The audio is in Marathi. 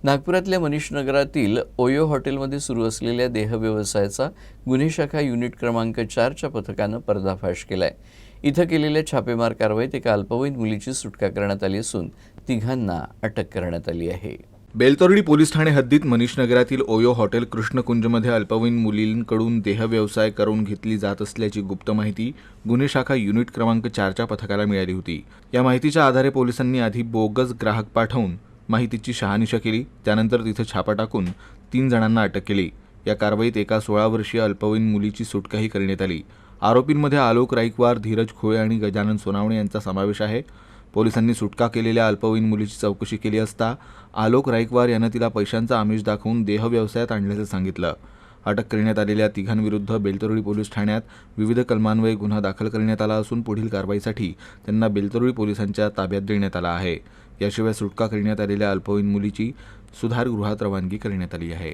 नागपुरातल्या मनीष नगरातील ओयो हॉटेलमध्ये सुरू असलेल्या देहव्यवसायाचा गुन्हे शाखा युनिट क्रमांक 4च्या पथकानं पर्दाफाश केलाय। इथं केलेल्या छापेमार कारवाईत एका अल्पवयीन मुलीची सुटका करण्यात आली असून तिघांना अटक करण्यात आली आहे। बेलतर्डी पोलीस ठाणे हद्दीत मनीष नगरातील ओयो हॉटेल कृष्णकुंजमध्ये अल्पवयीन मुलींकडून देहव्यवसाय करून घेतली जात असल्याची गुप्त माहिती गुन्हे शाखा युनिट क्रमांक 4च्या पथकाला मिळाली होती। या माहितीच्या आधारे पोलिसांनी आधी बोगस ग्राहक पाठवून माहितीची शहानिशा केली। त्यानंतर तिथे छापा टाकून 3 जणांना अटक केली। या कारवाईत एका 16 वर्षीय अल्पवयीन मुलीची सुटकाही करण्यात आली। आरोपींमध्ये आलोक राईकवार, धीरज खोळे आणि गजानन सोनावणे यांचा समावेश आहे। पोलिसांनी सुटका केलेल्या अल्पवयीन मुलीची चौकशी केली असता आलोक राईकवार यानं तिला पैशांचा आमिष दाखवून देहव्यवसायात आणल्याचं सांगितलं। अटक करण्यात आलेल्या तिघांविरुद्ध बेलतर्डी पोलीस ठाण्यात विविध कलमान्वये गुन्हा दाखल करण्यात आला असून पुढील कारवाईसाठी त्यांना बेलतर्डी पोलिसांच्या ताब्यात देण्यात आला आहे। याशिवाय सुटका करण्यात आलेल्या अल्पवयीन मुलीची सुधारगृहात रवानगी करण्यात आली आहे।